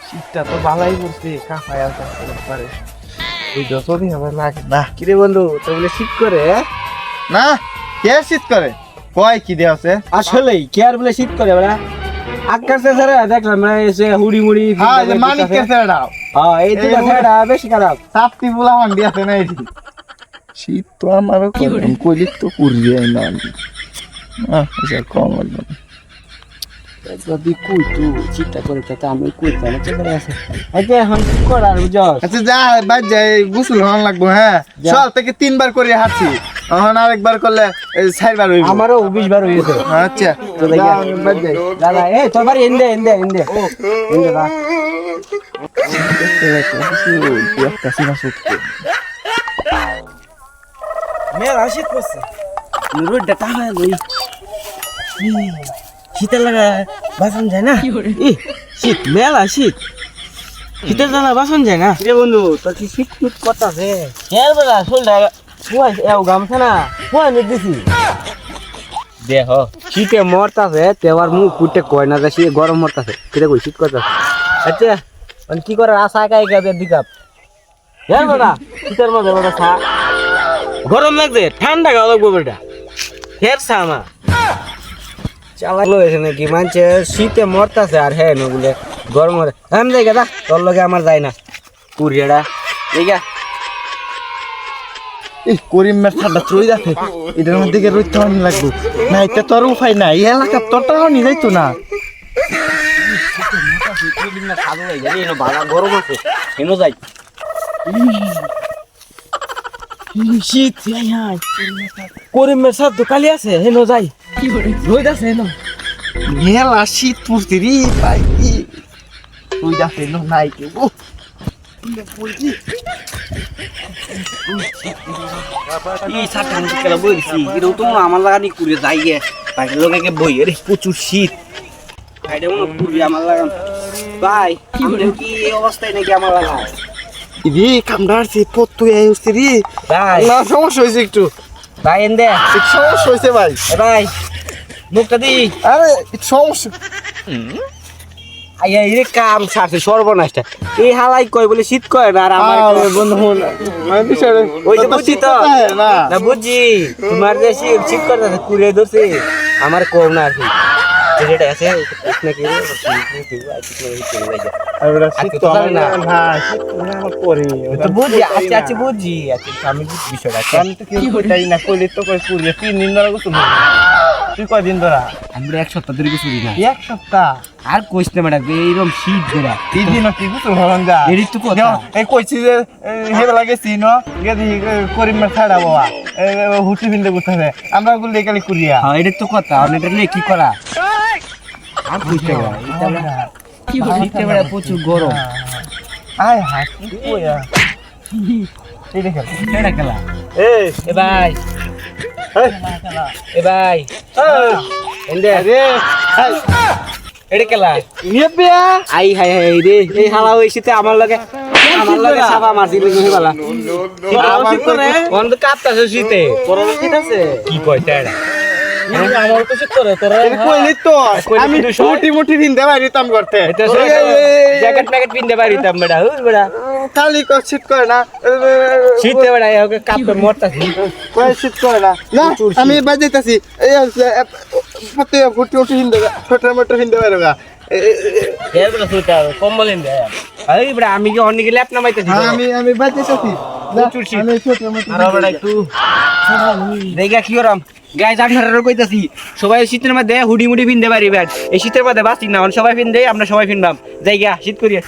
শীতটা তো ভালোই করছে কাঁপায় আর পারে ওই যতদিন আমার লাগে না। কিরে বন্ধু তো বলে শীত করে না কে শীত করে কয় কি দেওয়া আছে আসলেই কে আর বলে শীত করে বলা আকাশ স্যার দেখলাম এসে হুড়ি মুড়ি হ্যাঁ যে মানিকের ছেড়াও হ্যাঁ এই দুটো ছেড়া বেশি খারাপ সাপটি বুলা মান্ডি আছে না এটি শীত তো আমারও কইলাম কইলি তো কুড়িয়ে না আমি এটা কম লাগবে যদি কই তো চিন্তা করে তো আমি কই তাহলে কি করে আছে আচ্ছা এখন কি করার বুঝছ আচ্ছা যা বাদ যাই গোসল হন লাগবো হ্যাঁ সকাল থেকে 3 বার করে হাঁটছি এখন আরেকবার করলে 4 বার হইব আমারও 20 বার হইছে আচ্ছা তো দেখি বাদ যাই দাদা এই তোর বাড়ি এন্ডে এন্ডে এন্ডে এন্ডে বা মেলা শীত পড়ছে রোডটা টাকা লই শীতের লাগা বাসন যায় না শীত মেলা শীত শীতের লাগা বাসন যায় না রে বন্ধু তোর কি শীত শীত করতেছে এর বেলা শোলটা হুয়াই এও গামছা না হুয়াই মেঘ দিছি দেহ শীতে মরতাছে তেবার মুখ ফুটে কয় না যে শীতে গরম মরতাছে কিরে কই শীত করতাছে আচ্ছা মানে কি করে আশা একা একা দিকাপ এর বেলা শীতের মধ্যে বেটা খা গরম লাগছে ঠান্ডা খাওয়া লাগবো বেটা ফের সামা চালালো এসে নাকি মানছে শীতে মরতাছে আর হ্যাঁ নগুলে গরম আমি যাই গা তোর লগে আমার যায় না কুড়িয়াটা এইগা এই করিমের ঠান্ডা চলে যাচ্ছে এটার মধ্যে গিয়ে রইতে হনি লাগবো না এটা তোর উপায় নাই এই এলাকা তোরটা হনি যাইতো না গরম আছে কেন যাই শীত করিমের সাথ তো কালি আছে হেন যাই রোদ আছে হেন মেলা শীত পড়ছে রে ভাই তুই যাচ্ছে নাই কেউ এই সাথে খেলা বইছি কিন্তু তো আমার লাগানি কুড়ে যাই গে বাইরের লোকে বই রে প্রচুর শীত বাইরে মনে কুড়ে আমার লাগান ভাই কি এই অবস্থায় নাকি আমার লাগা রে কামড়াচ্ছে পত্তু আসছে রে ভাই না সমস্যা হয়েছে একটু ভাই এন দে একটু সমস্যা হয়েছে ভাই ভাই মুখটা দি আরে একটু সমস্যা আইয়া এই কাম সারছে সর্বনাশটা এই হালাই কয় বলে শীত কয় না আর আমার বন্ধু মানে বিষয়টা ওই যে বুঝছি তো না না বুঝছি তোমার যে শীত করতেছে কুড়ে ধরছে আমার কম না আর কি যেটা আছে নাকি শীত তো আমার না শীত তো আমার পরে তো বুঝছি আচ্ছা আচ্ছা বুঝছি আচ্ছা আমি বিষয়টা আমি তো কেউ কইতাই না কইলে তো কই পুরিয়ে 3 দিন ধরে গোসল তুই কয়দিন ধরা আমরা এক সপ্তাহ ধরে কিছু না এক সপ্তাহ আর কইস না ম্যাডাম এইরকম শীত ধরা 3 দিন কি গোসল হলাম যা এরই তো কথা এই কইছি যে হেবেলা গেছি ন গেদি করিমের ছাড়া বাবা হুটি ভিন্দে গুতাছে আমরা গুলি কালি কুরিয়া হ্যাঁ এটাই তো কথা অনেকটা নিয়ে কি করা আর কইতে কি শীতে বেড়া প্রচুর গরম আয় হায় কি কইয়া এই দেখো এটা খেলা এই এ ভাই এ ভাই এন্ডে রে হাই এটা খেলা নিবিয়া আই হাই হাই রে এই হালা হইছিতে আমার লগে সাবা মারছি লগে বালা আমার তো বন্ধ কাঁপতাছে শীতে পরনে শীত আছে কি কইতা এটা আমার তো শীত করে তোরা কইলি তো আমি হুটি মুটি ভিন্দে বাইরিতাম করতে এটা জ্যাকেট প্যাকেট পিনতে পারিতাম বেটা হুই বেটা খালি শীত করে না শীতে বেটা ওকে কাঁপতে মরতাছি কই শীত করে না না আমি বাজাইতাছি এই পতে হুটি উঠি ভিন্দে ছোট মোটো ভিন্দে বাইরগা এর বেটা সুতা কম্বল এনে এই বেটা আমি কি অন্য গেলে আপনা মাইতেছি আমি বাজাইতাছি আমি ছোট মোটো আর বেটা একটু দেখা কি করাম গাইজ আপনারা কইতাছি সবাই শীতের মধ্যে হুডি মুডি পিনতে পারি ব্যাট এই শীতের মধ্যে বাঁচি না সবাই পিন দেয় আমরা সবাই পিনবাম যাই গা শীত করিয়া